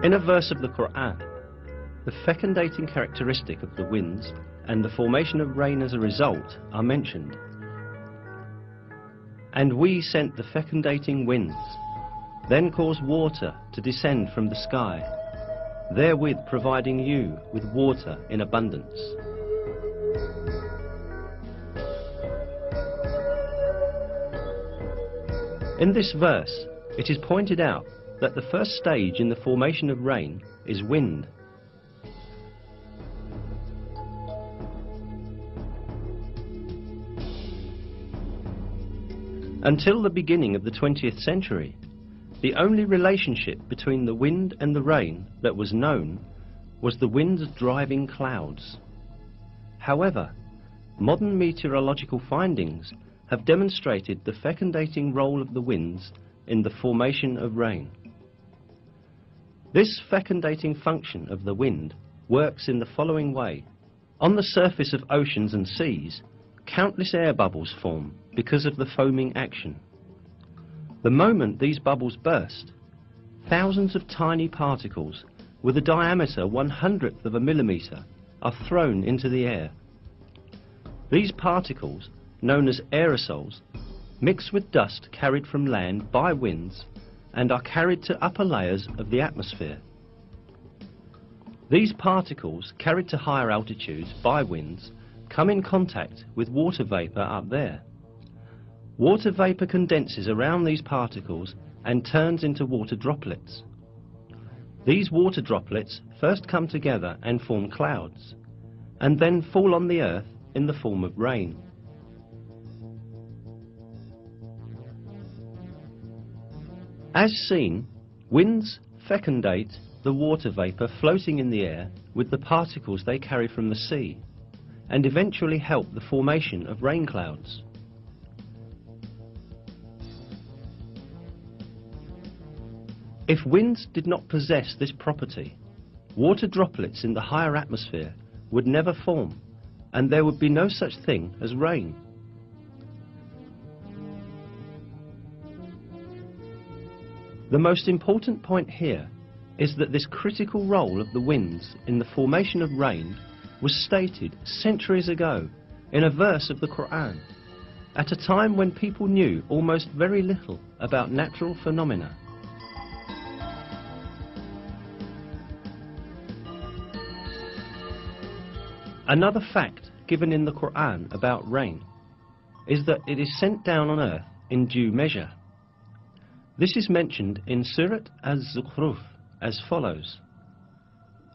In a verse of the Quran, the fecundating characteristic of the winds and the formation of rain as a result are mentioned. And we sent the fecundating winds, then caused water to descend from the sky, therewith providing you with water in abundance. In this verse, it is pointed out that the first stage in the formation of rain is wind. Until the beginning of the 20th century, the only relationship between the wind and the rain that was known was the wind's driving clouds. However, modern meteorological findings have demonstrated the fecundating role of the winds in the formation of rain. This fecundating function of the wind works in the following way. On the surface of oceans and seas, countless air bubbles form because of the foaming action. The moment these bubbles burst, thousands of tiny particles with a diameter 1/100th of a millimeter are thrown into the air. These particles, known as aerosols, mix with dust carried from land by winds and are carried to upper layers of the atmosphere. These particles, carried to higher altitudes by winds, come in contact with water vapor up there. Water vapor condenses around these particles and turns into water droplets. These water droplets first come together and form clouds, and then fall on the earth in the form of rain. As seen, winds fecundate the water vapor floating in the air with the particles they carry from the sea, and eventually help the formation of rain clouds. If winds did not possess this property, water droplets in the higher atmosphere would never form, and there would be no such thing as rain. The most important point here is that this critical role of the winds in the formation of rain was stated centuries ago in a verse of the Quran, at a time when people knew almost very little about natural phenomena. Another fact given in the Quran about rain is that it is sent down on earth in due measure. This is mentioned in Surat Az-Zukhruf as follows: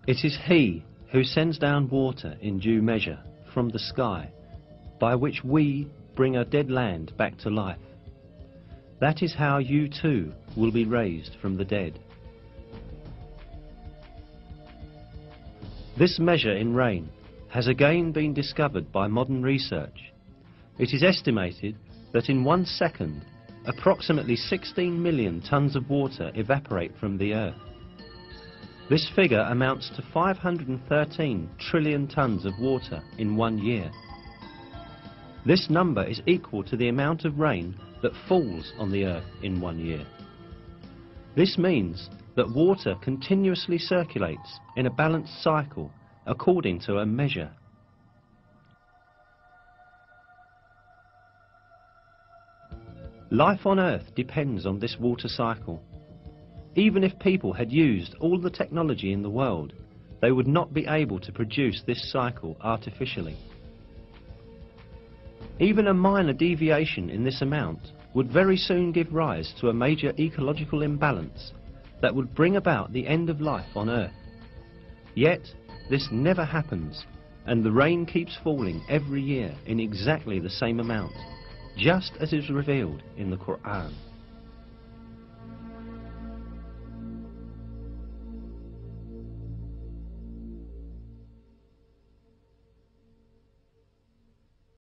"It is He who sends down water in due measure from the sky, by which we bring a dead land back to life. That is how you too will be raised from the dead." This measure in rain has again been discovered by modern research. It is estimated that in 1 second, approximately 16 million tons of water evaporate from the earth. This figure amounts to 513 trillion tons of water in 1 year. This number is equal to the amount of rain that falls on the earth in 1 year. This means that water continuously circulates in a balanced cycle according to a measure. Life on Earth depends on this water cycle. Even if people had used all the technology in the world, they would not be able to produce this cycle artificially. Even a minor deviation in this amount would very soon give rise to a major ecological imbalance that would bring about the end of life on Earth. Yet, this never happens, and the rain keeps falling every year in exactly the same amount, just as is revealed in the Quran.